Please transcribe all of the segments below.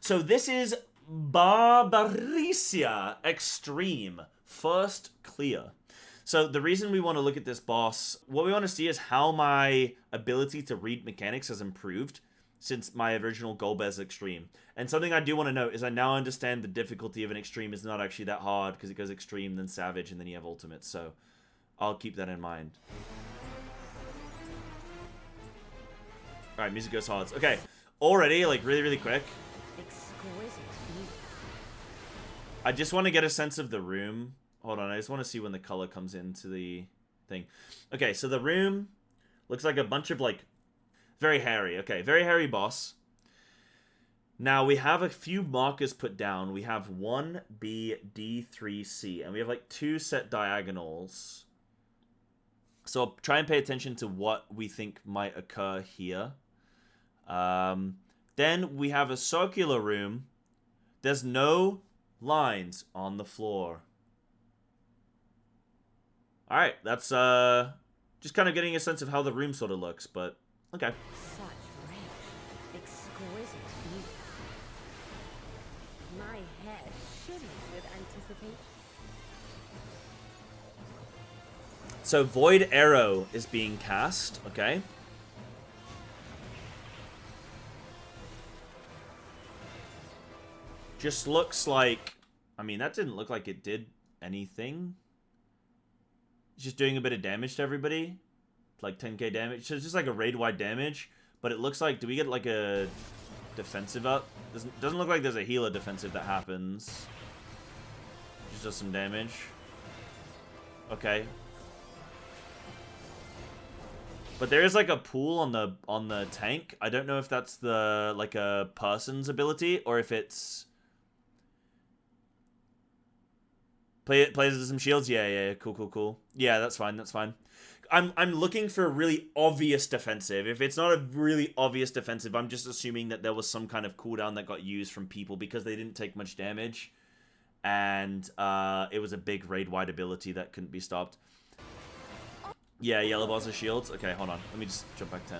So this is Barbariccia Extreme. First clear. So the reason we want to look at this boss, what we want to see is how my ability to read mechanics has improved since my original Golbez Extreme. And something I do want to note is I now understand the difficulty of an Extreme is not actually that hard because it goes Extreme, then Savage, and then you have Ultimate. So I'll keep that in mind. Alright, music goes hard. Okay, already, like, really quick. I just want to get a sense of the room. Hold on, I just want to see when the color comes into the thing. Okay, so the room looks like a bunch of, like, very hairy. Okay, very hairy boss. Now, we have a few markers put down. We have 1, B, D, 3, C. And we have, like, 2 set diagonals. So I'll try and pay attention to what we think might occur here. Then we have a circular room. There's no lines on the floor. Alright, that's just kind of getting a sense of how the room sort of looks, but okay. Such rich, exquisite beauty. My head shimmers with anticipation. So Void Arrow is being cast, okay? Just looks like, I mean, that didn't look like it did anything. It's just doing a bit of damage to everybody. Like 10k damage. So it's just like a raid-wide damage. But it looks like, do we get like a defensive up? Doesn't look like there's a healer defensive that happens. Just does some damage. Okay. But there is like a pool on the tank. I don't know if that's the like a person's ability or if it's plays with some shields. Yeah, cool. Yeah, that's fine. I'm looking for a really obvious defensive. If it's not a really obvious defensive, I'm just assuming that there was some kind of cooldown that got used from people because they didn't take much damage, and it was a big raid-wide ability that couldn't be stopped. Yeah, yellow balls are shields. Okay, hold on. Let me just jump back 10.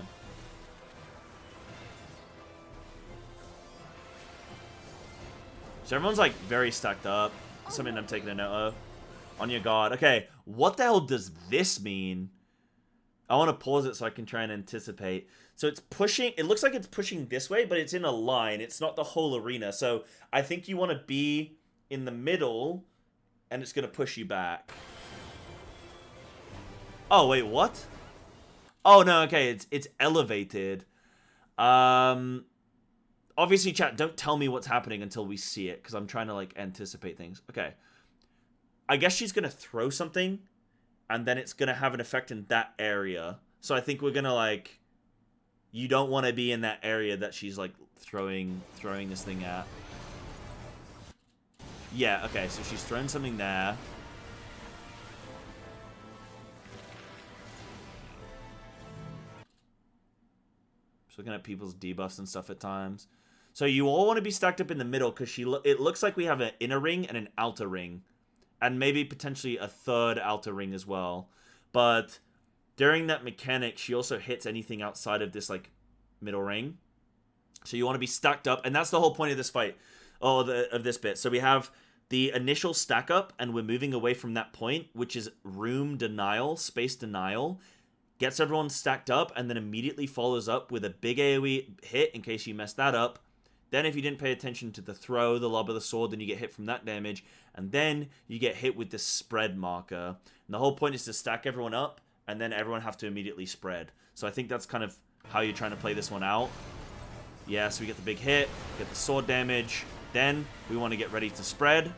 So everyone's like very stacked up. Something I'm taking a note of. On your guard. Okay, what the hell does this mean? I want to pause it so I can try and anticipate. So it's pushing. It looks like it's pushing this way, but it's in a line. It's not the whole arena. So I think you want to be in the middle, and it's going to push you back. Oh, wait, what? Oh, no, okay, it's elevated. Obviously, chat, don't tell me what's happening until we see it, because I'm trying to, like, anticipate things. Okay. I guess she's going to throw something, and then it's going to have an effect in that area. So I think we're going to, like... You don't want to be in that area that she's, like, throwing this thing at. Yeah, okay, so she's thrown something there. Just looking at people's debuffs and stuff at times. So you all want to be stacked up in the middle, because it looks like we have an inner ring and an outer ring. And maybe potentially a third outer ring as well. But during that mechanic, she also hits anything outside of this, like, middle ring. So you want to be stacked up. And that's the whole point of this fight. Of this bit. So we have the initial stack up, and we're moving away from that point, which is room denial, space denial. Gets everyone stacked up, and then immediately follows up with a big AoE hit in case you messed that up. Then if you didn't pay attention to the throw, the lob of the sword, then you get hit from that damage. And then you get hit with this spread marker. And the whole point is to stack everyone up, and then everyone have to immediately spread. So I think that's kind of how you're trying to play this one out. Yeah, so we get the big hit, get the sword damage. Then we want to get ready to spread. And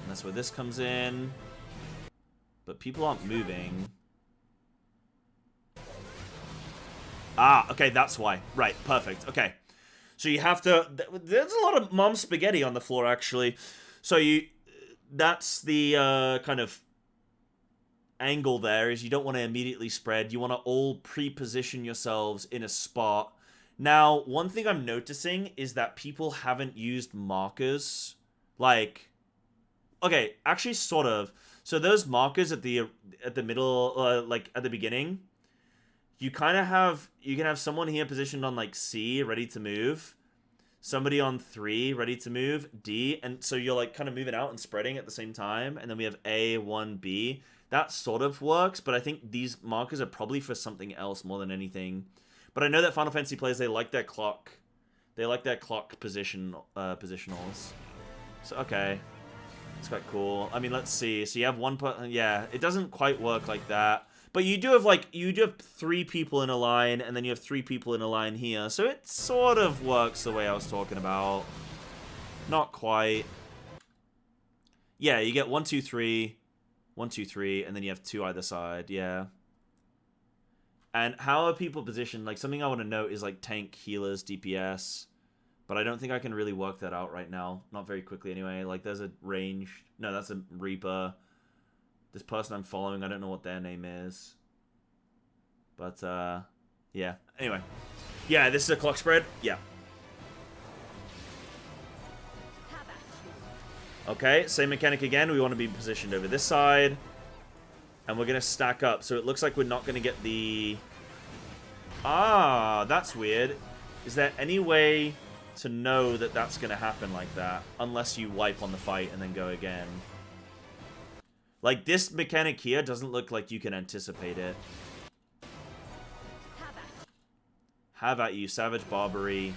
that's where this comes in. But people aren't moving. Ah, okay, that's why. Right, perfect. Okay. So you have to... There's a lot of mom spaghetti on the floor, actually. So that's the kind of angle there, is you don't want to immediately spread. You want to all pre-position yourselves in a spot. Now, one thing I'm noticing is that people haven't used markers. Like... Okay, actually, sort of. So those markers at the middle, like, at the beginning... you kind of have, you can have someone here positioned on like C, ready to move. Somebody on 3, ready to move, D, and so you're like kind of moving out and spreading at the same time, and then we have A, 1, B. That sort of works, but I think these markers are probably for something else more than anything. But I know that Final Fantasy players, they like their clock. They like their clock positionals. So, okay. It's quite cool. I mean, let's see. So you have one, yeah, it doesn't quite work like that. But you do have, like, you do have 3 people in a line, and then you have 3 people in a line here. So it sort of works the way I was talking about. Not quite. Yeah, you get 1, 2, 3. 1, 2, 3, and then you have 2 either side. Yeah. And how are people positioned? Like, something I want to note is, like, tank, healers, DPS. But I don't think I can really work that out right now. Not very quickly, anyway. Like, there's a range. No, that's a Reaper. This person I'm following, I don't know what their name is. But, yeah. Anyway. Yeah, this is a clock spread. Yeah. Okay, same mechanic again. We want to be positioned over this side. And we're going to stack up. So it looks like we're not going to get the... Ah, that's weird. Is there any way to know that that's going to happen like that? Unless you wipe on the fight and then go again. Like, this mechanic here doesn't look like you can anticipate it. Have at you, Savage Barbary.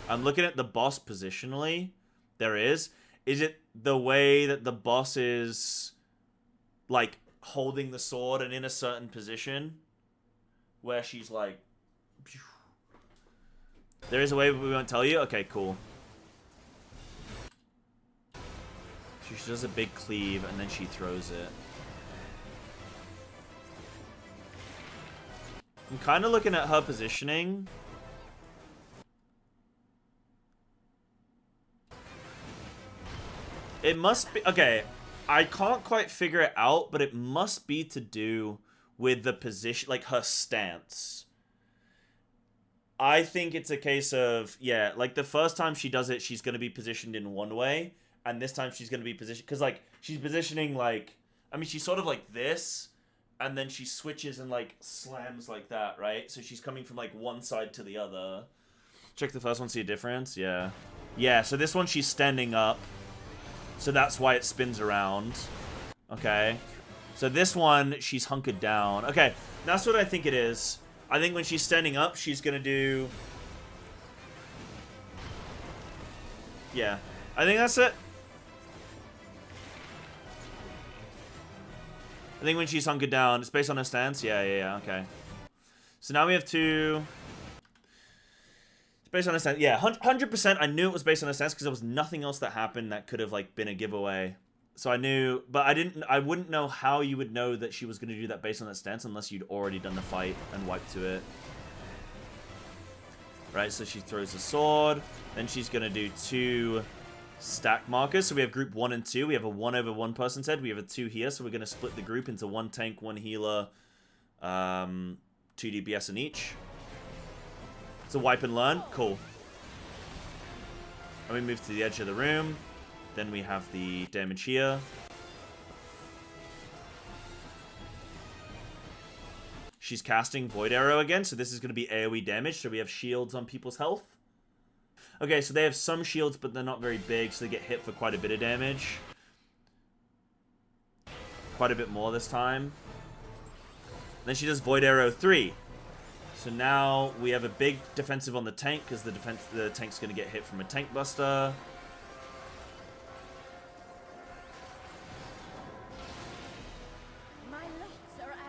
I'm looking at the boss positionally. There is. Is it the way that the boss is, like, holding the sword and in a certain position? Where she's like... There is a way, but we won't tell you? Okay, cool. She does a big cleave, and then she throws it. I'm kind of looking at her positioning. It must be... Okay, I can't quite figure it out, but it must be to do with the position, like her stance. I think it's a case of, yeah, like the first time she does it, she's going to be positioned in one way. And this time she's going to be positioned... Because, like, she's positioning, like... I mean, she's sort of like this. And then she switches and, like, slams like that, right? So she's coming from, like, one side to the other. Check the first one, see a difference? Yeah. Yeah, so this one she's standing up. So that's why it spins around. Okay. So this one, she's hunkered down. Okay, that's what I think it is. I think when she's standing up, she's going to do... Yeah. I think that's it. I think when she's hunkered down, it's based on her stance. Yeah, okay. So now we have 2. It's based on her stance. Yeah, 100%. I knew it was based on her stance because there was nothing else that happened that could have like been a giveaway. So I knew, but I wouldn't know how you would know that she was going to do that based on that stance unless you'd already done the fight and wiped to it. Right, so she throws the sword. Then she's going to do 2... stack markers. So we have group 1 and 2. We have a 1 over 1 person's head. We have a 2 here. So we're going to split the group into 1 tank, 1 healer, 2 DPS in each. It's a wipe and learn. Cool. And we move to the edge of the room. Then we have the damage here. She's casting Void Arrow again. So this is going to be AoE damage. So we have shields on people's health. Okay, so they have some shields, but they're not very big, so they get hit for quite a bit of damage. Quite a bit more this time. Then she does Void Arrow 3. So now we have a big defensive on the tank, because the tank's going to get hit from a tank buster.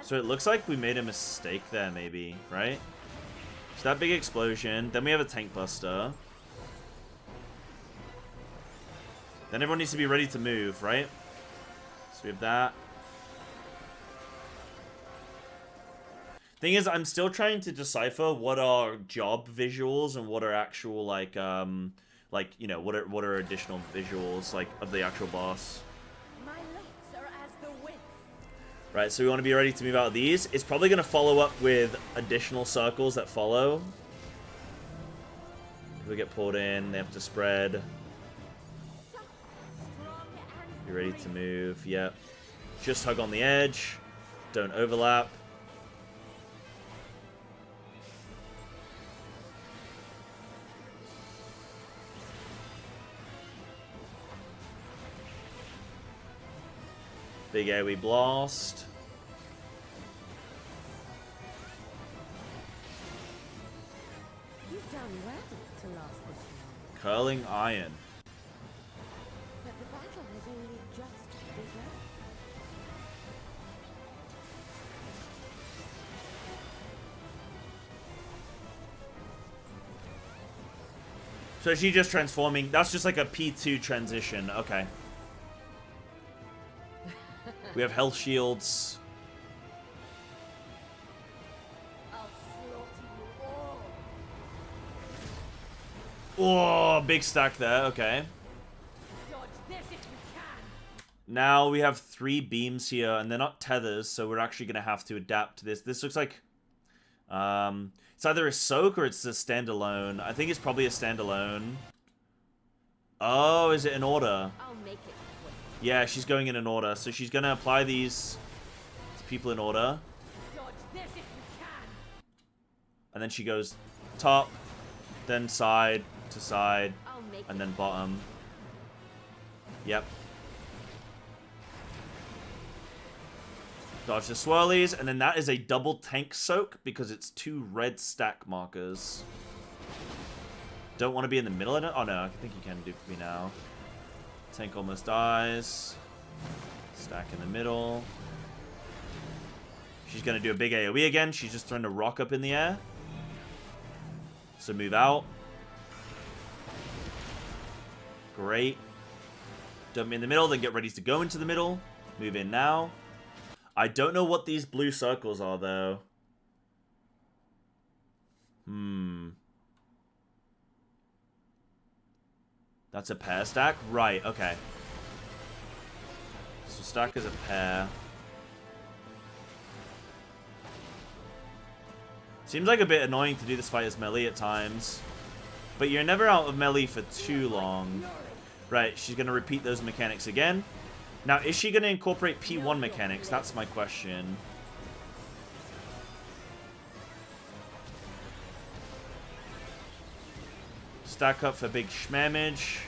So it looks like we made a mistake there, maybe, right? So that big explosion. Then we have a tank buster. Then everyone needs to be ready to move, right? So we have that. Thing is, I'm still trying to decipher what are job visuals and what are actual, like, you know, what are additional visuals, like, of the actual boss. My legs are as the wind. Right, so we want to be ready to move out of these. It's probably going to follow up with additional circles that follow. If we get pulled in, they have to spread. Be ready to move. Yep. Just hug on the edge. Don't overlap. Big AoE blast. You've done well to last this long. Curling iron. But the battle has only just begun. So is she just transforming? That's just like a P2 transition. Okay. We have health shields. I'll slaughter you all. Oh, big stack there. Okay. Dodge this if you can. Now we have 3 beams here, and they're not tethers, so we're actually going to have to adapt to this. This looks like... it's either a soak or it's a standalone. I think it's probably a standalone. Oh, is it in order? I'll make it quick. Yeah, she's going in order. So she's going to apply these to people in order. Dodge this if you can. And then she goes top, then side to side, I'll make and it then bottom. Yep. Dodge the swirlies, and then that is a double tank soak because it's 2 red stack markers. Don't want to be in the middle of it? Oh no, I think you can do for me now. Tank almost dies. Stack in the middle. She's going to do a big AoE again. She's just throwing a rock up in the air. So move out. Great. Dump me in the middle, then get ready to go into the middle. Move in now. I don't know what these blue circles are, though. That's a pair stack? Right, okay. So stack is a pair. Seems like a bit annoying to do this fight as melee at times. But you're never out of melee for too long. Right, she's going to repeat those mechanics again. Now, is she going to incorporate P1 mechanics? That's my question. Stack up for big schmamage.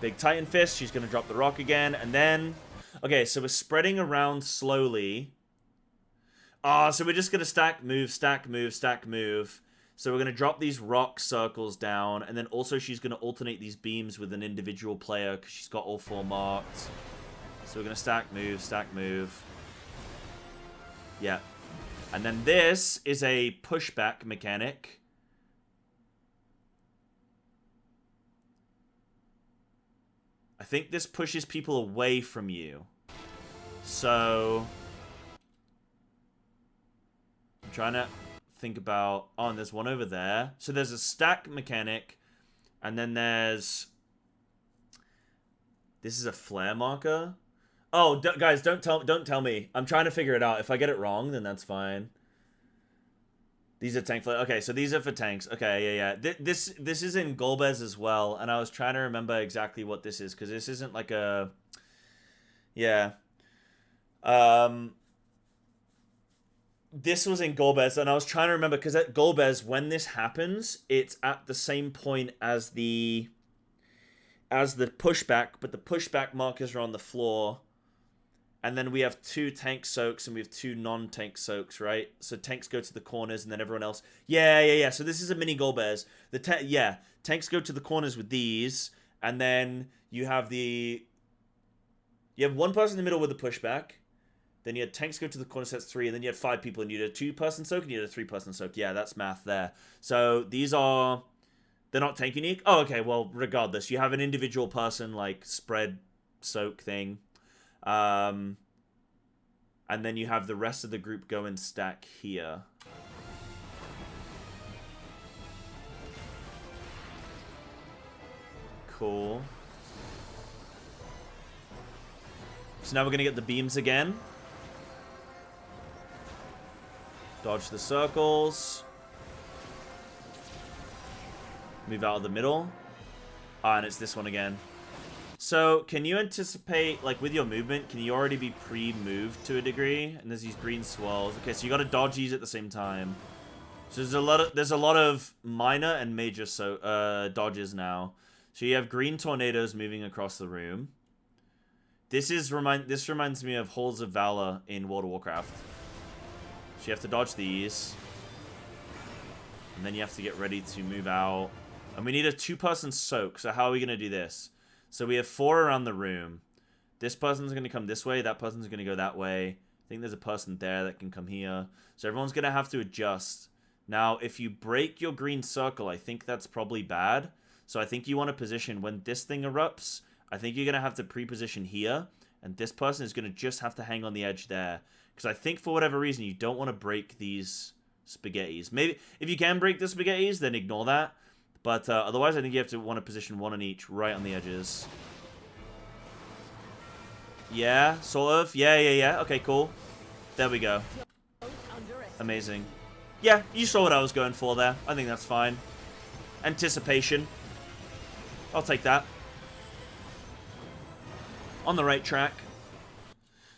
Big Titan Fist. She's going to drop the rock again. And then... Okay, so we're spreading around slowly. So we're just going to stack, move, stack, move, stack, move. So we're going to drop these rock circles down. And then also she's going to alternate these beams with an individual player because she's got all 4 marked. So we're going to stack, move, stack, move. Yeah. And then this is a pushback mechanic. I think this pushes people away from you. So... I'm trying to think about... Oh, and there's one over there. So there's a stack mechanic. And then there's... This is a flare marker. Oh, guys, don't tell me. I'm trying to figure it out. If I get it wrong, then that's fine. These are tank flare. Okay, so these are for tanks. Okay, yeah. This is in Golbez as well, and I was trying to remember exactly what this is because this isn't like a. Yeah. This was in Golbez, and I was trying to remember because at Golbez, when this happens, it's at the same point as the pushback, but the pushback markers are on the floor. And then we have 2 tank soaks and we have 2 non-tank soaks, right? So tanks go to the corners and then everyone else... Yeah. So this is a mini Golbez. Tanks go to the corners with these. And then you have the... You have 1 person in the middle with a pushback. Then you had tanks go to the corners, so that's 3. And then you had 5 people and you had a 2-person soak and you had a 3-person soak. Yeah, that's math there. So these are... They're not tank unique? Oh, okay. Well, regardless, you have an individual person, like, spread soak thing. And then you have the rest of the group go and stack here. Cool. So now we're going to get the beams again. Dodge the circles. Move out of the middle. Ah, and it's this one again. So, can you anticipate, like, with your movement, can you already be pre-moved to a degree? And there's these green swirls. Okay, so you gotta dodge these at the same time. So there's a lot of minor and major dodges now. So you have green tornadoes moving across the room. This reminds me of Halls of Valor in World of Warcraft. So you have to dodge these. And then you have to get ready to move out. And we need a 2-person soak. So how are we going to do this? So we have 4 around the room. This person's going to come this way. That person's going to go that way. I think there's a person there that can come here. So everyone's going to have to adjust. Now, if you break your green circle, I think that's probably bad. So I think you want to position when this thing erupts. I think you're going to have to pre-position here. And this person is going to just have to hang on the edge there. Because I think for whatever reason, you don't want to break these spaghettis. Maybe if you can break the spaghettis, then ignore that. But otherwise, I think you have to want to position one on each right on the edges. Yeah, sort of. Yeah. Okay, cool. There we go. Amazing. Yeah, you saw what I was going for there. I think that's fine. Anticipation. I'll take that. On the right track.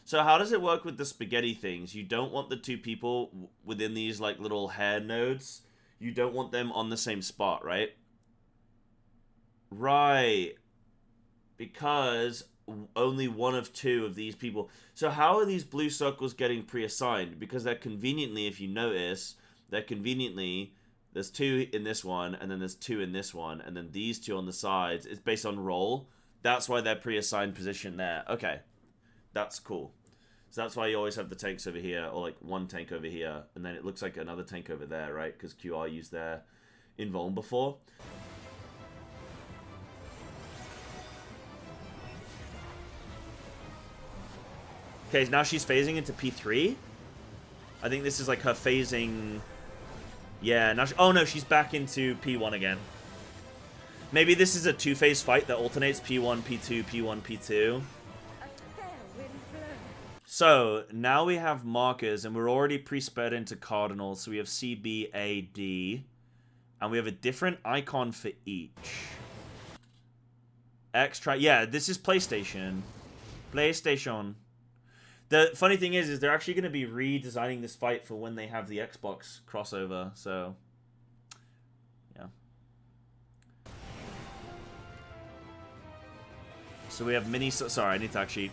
So how does it work with the spaghetti things? You don't want the 2 people within these like little hair nodes. You don't want them on the same spot, right? Right. Because only one of 2 of these people. So how are these blue circles getting pre-assigned? Because they're conveniently, if you notice, there's 2 in this one, and then there's 2 in this one, and then these 2 on the sides. It's based on roll. That's why they're pre-assigned position there. Okay. That's cool. So that's why you always have the tanks over here, or like one tank over here, and then it looks like another tank over there, right? Because QR used their invuln before. Okay, now she's phasing into P3. I think this is like her phasing. Yeah, now oh no, she's back into P1 again. Maybe this is a 2-phase fight that alternates P1, P2, P1, P2. So, now we have markers, and we're already pre-sped into cardinals, so we have C, B, A, D. And we have a different icon for each. Yeah, this is PlayStation. PlayStation. The funny thing is they're actually going to be redesigning this fight for when they have the Xbox crossover, so... yeah. So we have mini... Sorry, I need to actually...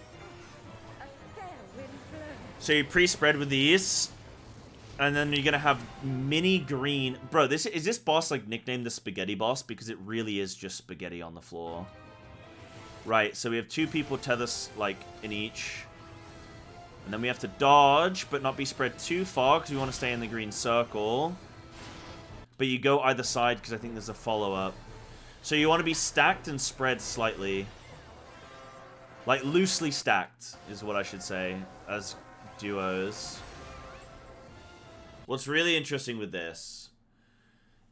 So you pre-spread with these, and then you're gonna have mini green. Bro, is this boss like nicknamed the Spaghetti Boss? Because it really is just spaghetti on the floor. Right, so we have 2 people tethers like in each. And then we have to dodge, but not be spread too far, because we want to stay in the green circle. But you go either side, because I think there's a follow-up. So you want to be stacked and spread slightly. Like, loosely stacked, is what I should say, as duos. What's really interesting with this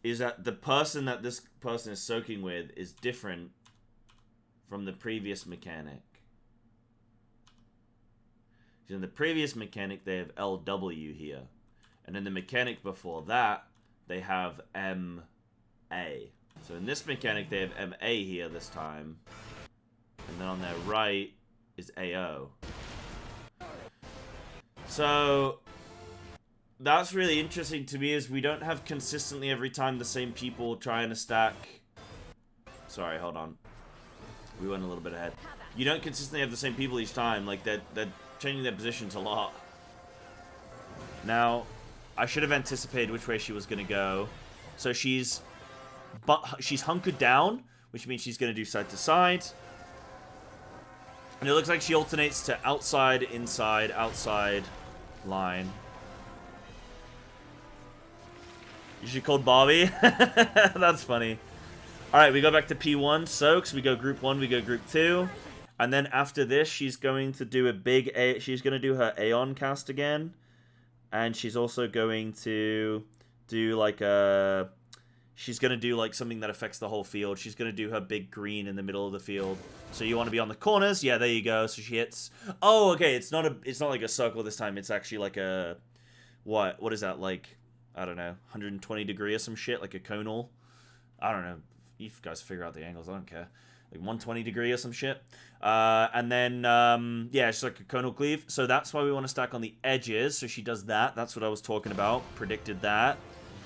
is that the person that this person is soaking with is different from the previous mechanic. In the previous mechanic, they have LW here. And in the mechanic before that, they have MA. So in this mechanic, they have MA here this time. And then on their right is AO. So that's really interesting to me, is we don't have consistently every time the same people trying to stack. Sorry, hold on. We went a little bit ahead. You don't consistently have the same people each time. Like, they're changing their positions a lot. Now, I should have anticipated which way she was going to go. So she's hunkered down, which means she's going to do side to side. And it looks like she alternates to outside, inside, outside line. You should call Bobby. That's funny. Alright, we go back to P1 soaks. We go group 1, we go group 2. And then after this, she's going to do a big A. She's going to do her Aeon cast again. And she's also going to do like a... She's going to do like something that affects the whole field. She's going to do her big green in the middle of the field. So you want to be on the corners. Yeah, there you go. So she hits... Oh, okay. It's not like a circle this time. It's actually like a... What is that? Like, I don't know, 120 degree or some shit? Like a conal? I don't know. You guys figure out the angles. I don't care. Like 120 degree or some shit. And then, yeah, she's like a conal cleave. So that's why we want to stack on the edges. So she does that. That's what I was talking about. Predicted that.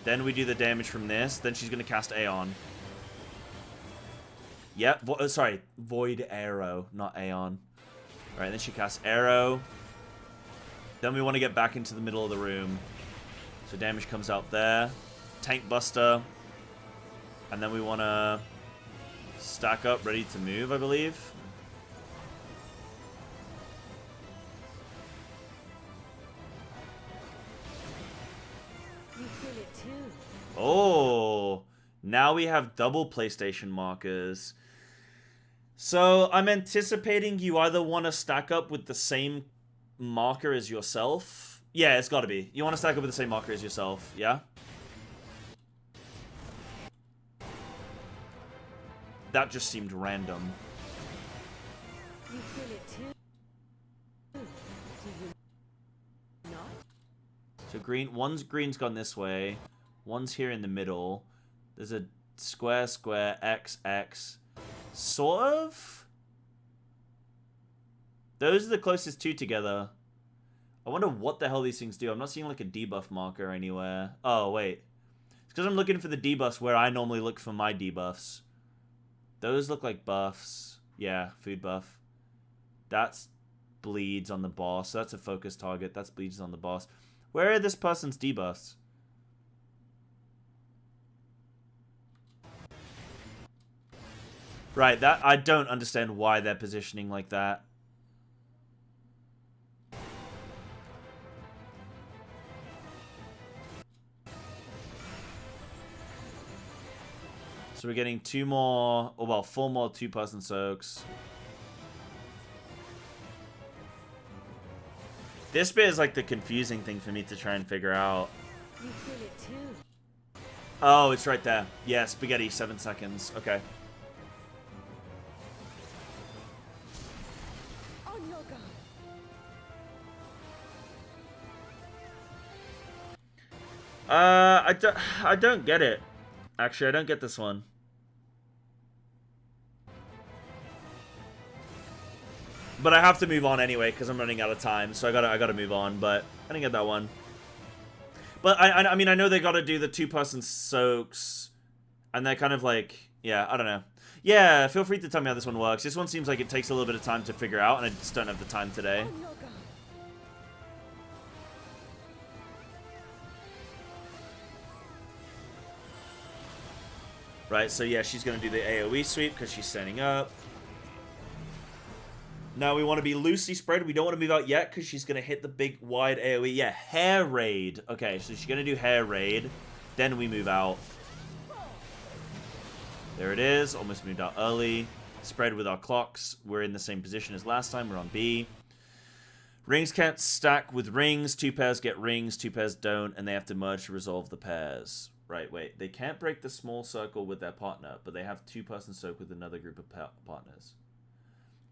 Then we do the damage from this. Then she's going to cast Aeon. Yep. Sorry. Void Arrow, not Aeon. Right, then she casts Arrow. Then we want to get back into the middle of the room. So damage comes out there. Tank Buster. And then we want to stack up, ready to move, I believe. You feel it too. Oh, now we have double PlayStation markers. So I'm anticipating you either want to stack up with the same marker as yourself. Yeah, it's got to be. You want to stack up with the same marker as yourself, yeah? That just seemed random. You feel it too. Do you not? So green's gone this way. One's here in the middle. There's a square, square, X, X. Sort of? Those are the closest two together. I wonder what the hell these things do. I'm not seeing like a debuff marker anywhere. Oh, wait. It's because I'm looking for the debuffs where I normally look for my debuffs. Those look like buffs. Yeah, food buff. That's bleeds on the boss. So that's a focus target. That's bleeds on the boss. Where are this person's debuffs? Right, that I don't understand why they're positioning like that. So we're getting 2 more, oh well, 4 more 2-person soaks. This bit is like the confusing thing for me to try and figure out. You feel it too. Oh, it's right there. Yeah, spaghetti, 7 seconds. Okay. On your guard. I don't get it. Actually, I don't get this one. But I have to move on anyway because I'm running out of time, so I gotta move on. But I didn't get that one. But I mean I know they gotta do the 2-person soaks, and they're kind of like, yeah, I don't know. Yeah, feel free to tell me how this one works. This one seems like it takes a little bit of time to figure out, and I just don't have the time today. On your guard. Right, so yeah, she's gonna do the AoE sweep because she's standing up. Now we want to be loosely spread. We don't want to move out yet because she's going to hit the big wide AoE. Yeah, hair raid. Okay, so she's going to do hair raid. Then we move out. There it is. Almost moved out early. Spread with our clocks. We're in the same position as last time. We're on B. Rings can't stack with rings. 2 pairs get rings. 2 pairs don't. And they have to merge to resolve the pairs. Right, wait. They can't break the small circle with their partner. But they have 2-person soak with another group of partners.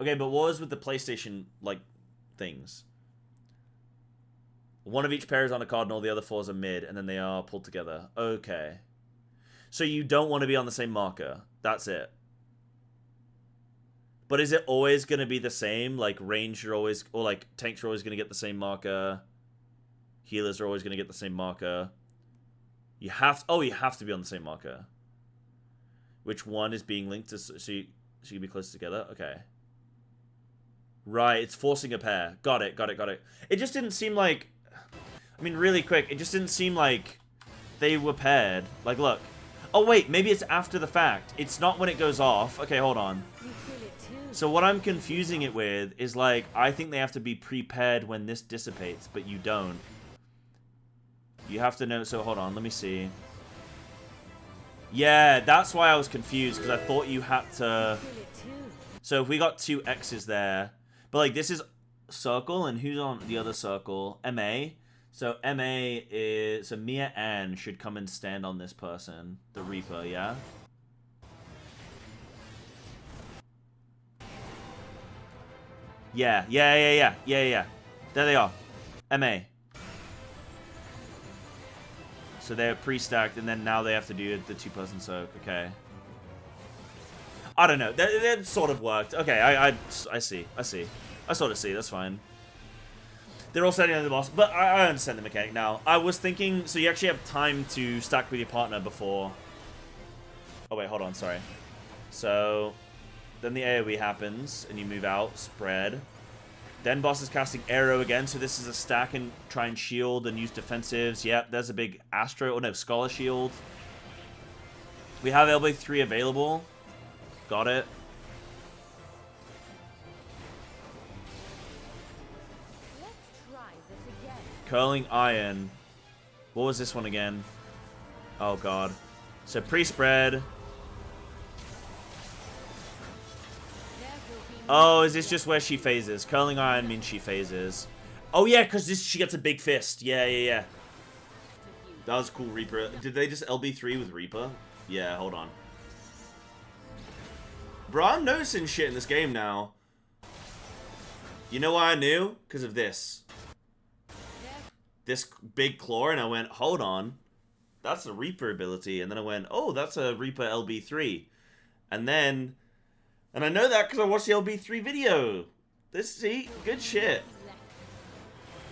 Okay, but what was with the PlayStation, like, things? One of each pair is on a cardinal, the other 4s are mid, and then they are pulled together. Okay. So you don't want to be on the same marker. That's it. But is it always going to be the same? Like, range are always... Or, like, tanks are always going to get the same marker. Healers are always going to get the same marker. You have... Oh, you have to be on the same marker. Which one is being linked to... So you can be close together? Okay. Right, it's forcing a pair. Got it, got it, got it. It just didn't seem like... I mean, really quick, it just didn't seem like they were paired. Like, look. Oh, wait, maybe it's after the fact. It's not when it goes off. Okay, hold on. You feel it too. So what I'm confusing it with is, like, I think they have to be pre-paired when this dissipates, but you don't. You have to know... So, hold on, let me see. Yeah, that's why I was confused, because I thought you had to... You feel it too. So if we got 2 X's there... But, like, this is circle, and who's on the other circle? MA. So, MA is... So, Mia Ann should come and stand on this person. The Reaper, yeah? Yeah. There they are. MA. So, they're pre-stacked, and then now they have to do the 2-person soak. Okay. I don't know. That sort of worked. Okay, I see. I sort of see. That's fine. They're all standing on the boss, but I understand the mechanic now. I was thinking, so you actually have time to stack with your partner before... Oh, wait, hold on, sorry. So, then the AoE happens, and you move out, spread. Then boss is casting arrow again, so this is a stack and try and shield and use defensives. Yep, there's a big Astro, oh no, Scholar Shield. We have LB3 available. Got it. Curling Iron. What was this one again? Oh, God. So, pre-spread. Oh, is this just where she phases? Curling Iron means she phases. Oh, yeah, because she gets a big fist. Yeah. That was cool, Reaper. Did they just LB3 with Reaper? Yeah, hold on. Bro, I'm noticing shit in this game now. You know why I knew? Because of this. This big claw, and I went, hold on, that's a Reaper ability. And then I went, oh, that's a Reaper LB3. And I know that because I watched the LB3 video. See, good shit.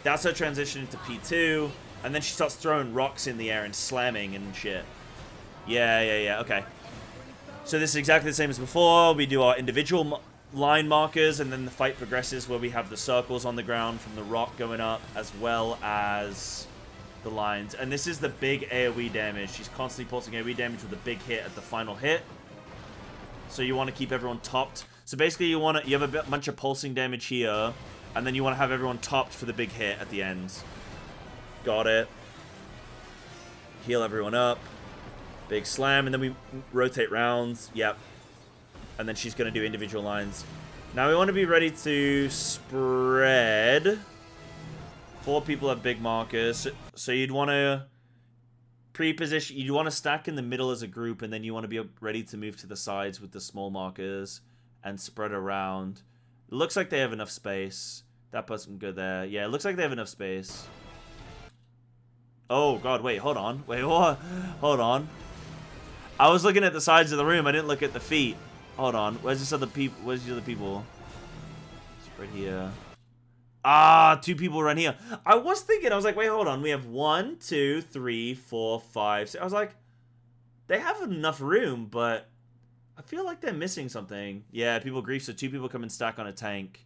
That's her transition into P2, and then she starts throwing rocks in the air and slamming and shit. Yeah, okay. So this is exactly the same as before. We do our individual line markers, and then the fight progresses where we have the circles on the ground from the rock going up, as well as the lines. And this is the big AoE damage. She's constantly pulsing AoE damage with a big hit at the final hit. So you want to keep everyone topped. So basically you have a bunch of pulsing damage here, and then you want to have everyone topped for the big hit at the end. Got it. Heal everyone up. Big slam, and then we rotate rounds. Yep. And then she's going to do individual lines. Now we want to be ready to spread. 4 people have big markers. So you'd want to pre-position. You'd want to stack in the middle as a group, and then you want to be ready to move to the sides with the small markers and spread around. It looks like they have enough space. That person can go there. Yeah, it looks like they have enough space. Oh, God, wait, hold on. Wait, what? Hold on. I was looking at the sides of the room. I didn't look at the feet. Hold on. Where's this other people? Where's the other people? Spread here. Ah, 2 people run here. I was thinking, I was like, wait, hold on. We have 1, 2, 3, 4, 5, 6. I was like, they have enough room, but I feel like they're missing something. Yeah, people grief, so 2 people come and stack on a tank.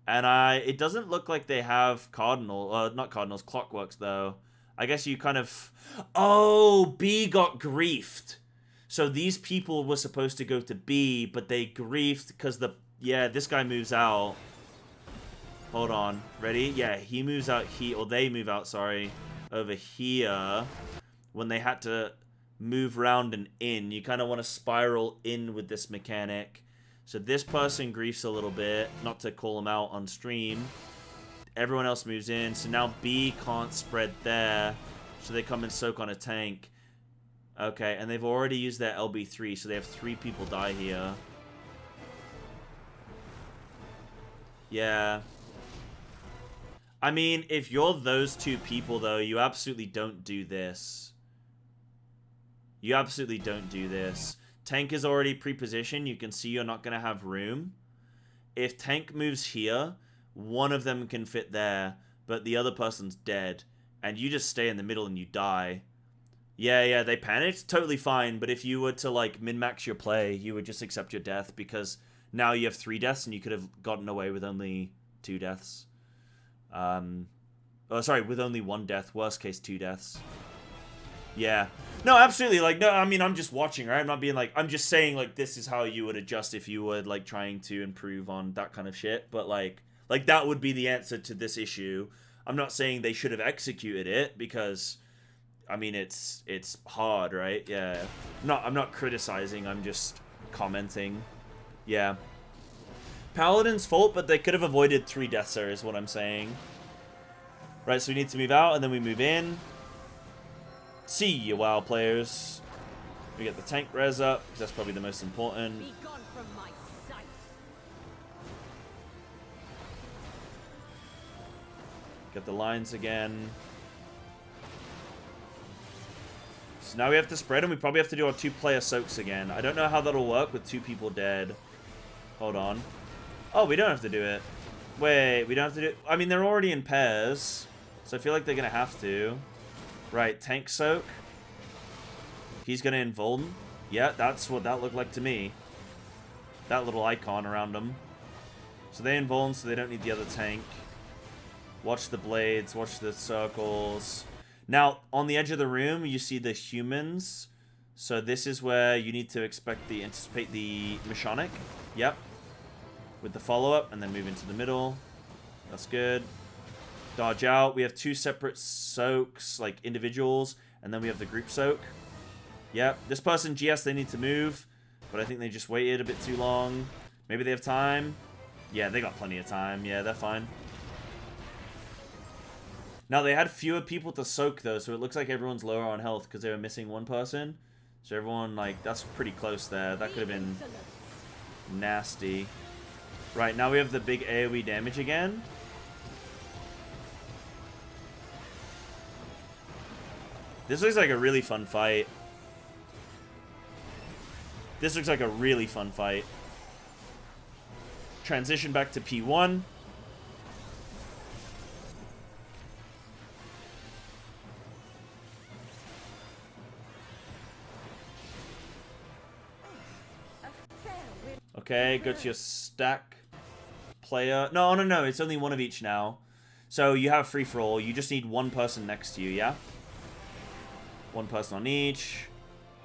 And it doesn't look like they have not Cardinals, Clockworks, though. I guess you kind of... Oh, B got griefed. So these people were supposed to go to B, but they griefed because this guy moves out. Hold on. Ready? Yeah, he moves out they move out, sorry, over here when they had to move around and in. You kind of want to spiral in with this mechanic. So this person griefs a little bit, not to call them out on stream. Everyone else moves in, so now B can't spread there, so they come and soak on a tank. Okay, and they've already used their LB3, so they have 3 people die here. Yeah. I mean, if you're those 2 people, though, you absolutely don't do this. You absolutely don't do this. Tank is already pre-positioned. You can see you're not going to have room. If tank moves here, one of them can fit there, but the other person's dead. And you just stay in the middle and you die. Yeah, they panicked. Totally fine. But if you were to, like, min-max your play, you would just accept your death because now you have 3 deaths and you could have gotten away with only 2 deaths. With only 1 death. Worst case, 2 deaths. Yeah. No, absolutely. Like, no, I mean, I'm just watching, right? I'm not being like, I'm just saying, like, this is how you would adjust if you were, like, trying to improve on that kind of shit. But, like that would be the answer to this issue. I'm not saying they should have executed it because, I mean, it's hard, right? Yeah. I'm not criticizing. I'm just commenting. Yeah. Paladin's fault, but they could have avoided 3 deaths there is what I'm saying. Right, so we need to move out, and then we move in. See you, WoW players. We get the tank res up, because that's probably the most important. Be gone from my sight. Get the lines again. So now we have to spread, and we probably have to do our 2-player soaks again. I don't know how that'll work with 2 people dead. Hold on. Oh, we don't have to do it. Wait, we don't have to do it. I mean, they're already in pairs, so I feel like they're going to have to. Right, tank soak. He's going to invuln. Yeah, that's what that looked like to me. That little icon around them. So they invuln, so they don't need the other tank. Watch the blades, watch the circles. Now, on the edge of the room, you see the humans. So this is where you need to anticipate the Mechanic. Yep. With the follow-up, and then move into the middle. That's good. Dodge out. We have 2 separate soaks, like individuals, and then we have the group soak. Yep. This person, GS, they need to move, but I think they just waited a bit too long. Maybe they have time. Yeah, they got plenty of time. Yeah, they're fine. Now, they had fewer people to soak, though, so it looks like everyone's lower on health because they were missing one person. So everyone, like, that's pretty close there. That could have been nasty. Right, now we have the big AoE damage again. This looks like a really fun fight. This looks like a really fun fight. Transition back to P1. Okay, go to your stack player. No, it's only one of each now. So you have free-for-all. You just need one person next to you, yeah? One person on each.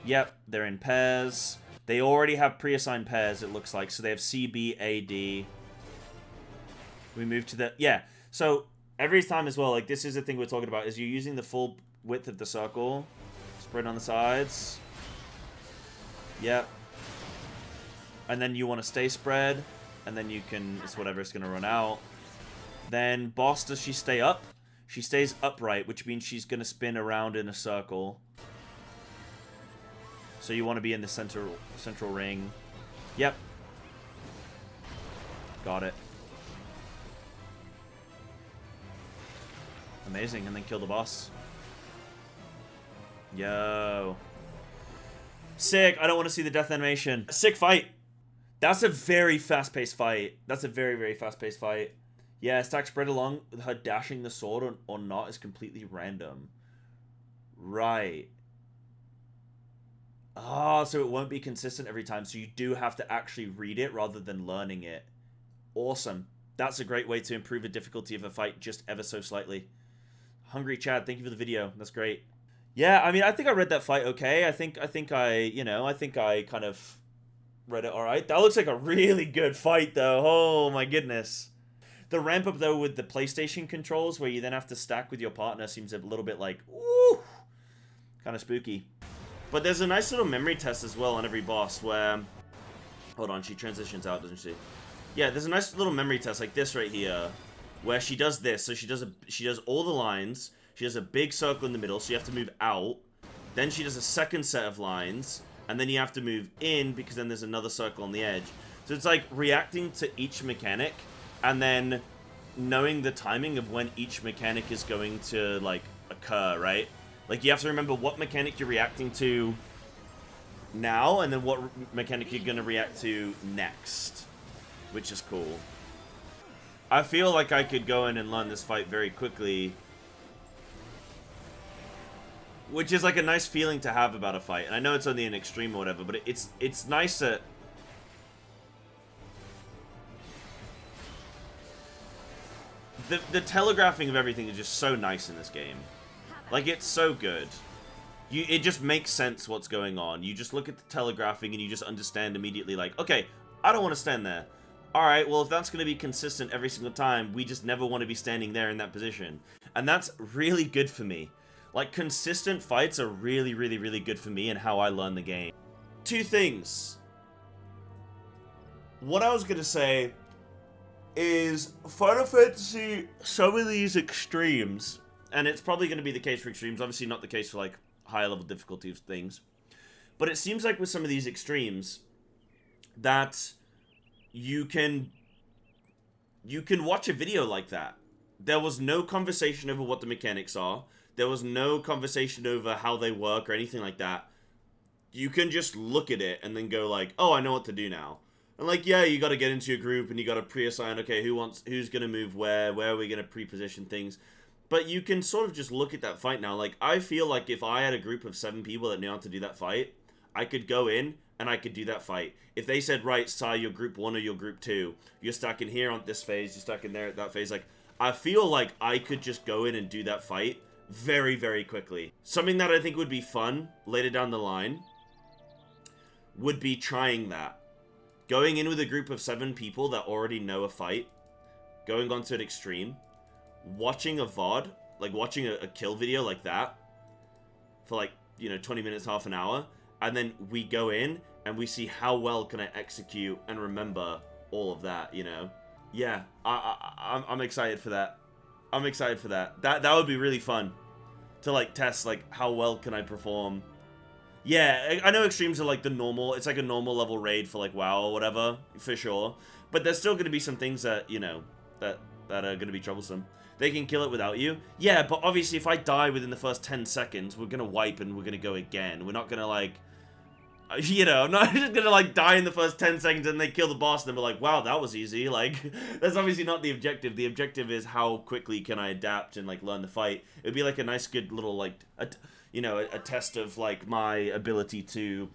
Yep, they're in pairs. They already have pre-assigned pairs, it looks like. So they have CB, AD. We move to the... Yeah, so every time as well, like this is the thing we're talking about, is you're using the full width of the circle. Spread on the sides. Yep. And then you want to stay spread. And then you can... It's whatever, it's going to run out. Then boss, does she stay up? She stays upright, which means she's going to spin around in a circle. So you want to be in the central ring. Yep. Got it. Amazing. And then kill the boss. Yo. Sick. I don't want to see the death animation. Sick fight. That's a very fast-paced fight. That's a very, very fast-paced fight. Yeah, stack spread along with her dashing the sword or not is completely random. Right. Ah, so it won't be consistent every time. So you do have to actually read it rather than learning it. Awesome. That's a great way to improve the difficulty of a fight just ever so slightly. Hungrychad, thank you for the video. That's great. Yeah, I mean, I think I read that fight okay. I think I kind of read it all right. That looks like a really good fight, though. Oh, my goodness. The ramp up, though, with the PlayStation controls, where you then have to stack with your partner, seems a little bit like, ooh, kind of spooky. But there's a nice little memory test as well on every boss where... Hold on, she transitions out, doesn't she? Yeah, there's a nice little memory test like this right here, where she does this. So she does all the lines. She does a big circle in the middle, so you have to move out. Then she does a second set of lines, and then you have to move in because then there's another circle on the edge. So it's like reacting to each mechanic, and then knowing the timing of when each mechanic is going to, like, occur, right? Like, you have to remember what mechanic you're reacting to now, and then what mechanic you're going to react to next. Which is cool. I feel like I could go in and learn this fight very quickly. Which is like a nice feeling to have about a fight. And I know it's only an extreme or whatever, but it's nice that... The telegraphing of everything is just so nice in this game. Like, it's so good. It just makes sense what's going on. You just look at the telegraphing and you just understand immediately, like, okay, I don't want to stand there. Alright, well, if that's going to be consistent every single time, we just never want to be standing there in that position. And that's really good for me. Like, consistent fights are really, really, really good for me and how I learn the game. Two things. What I was going to say is Final Fantasy, some of these extremes, and it's probably going to be the case for extremes, obviously not the case for, like, higher level difficulty of things, but it seems like with some of these extremes that you can watch a video like that. There was no conversation over what the mechanics are. There was no conversation over how they work or anything like that. You can just look at it and then go like, oh, I know what to do now. And like, yeah, you got to get into your group and you got to pre-assign, okay, who's going to move where are we going to pre-position things. But you can sort of just look at that fight now. Like, I feel like if I had a group of 7 people that knew how to do that fight, I could go in and I could do that fight. If they said, right, Sai, you're group 1 or you're group 2, you're stuck in here on this phase, you're stuck in there at that phase, like, I feel like I could just go in and do that fight very, very quickly. Something that I think would be fun later down the line would be trying that. Going in with a group of 7 people that already know a fight, going on to an extreme, watching a VOD, like watching a kill video like that for like, 20 minutes, half an hour, and then we go in and we see how well can I execute and remember all of that, Yeah, I'm excited for that. I'm excited for that. That would be really fun to like test like how well can I perform. Yeah, I know extremes are like the normal, it's like a normal level raid for like WoW or whatever, for sure. But there's still going to be some things that, that are going to be troublesome. They can kill it without you. Yeah, but obviously if I die within the first 10 seconds, we're going to wipe and we're going to go again. We're not going to like, I'm not just going to like die in the first 10 seconds and they kill the boss and then we're like, wow, that was easy. Like, that's obviously not the objective. The objective is how quickly can I adapt and like learn the fight. It would be like a nice good little like, a test of like my ability to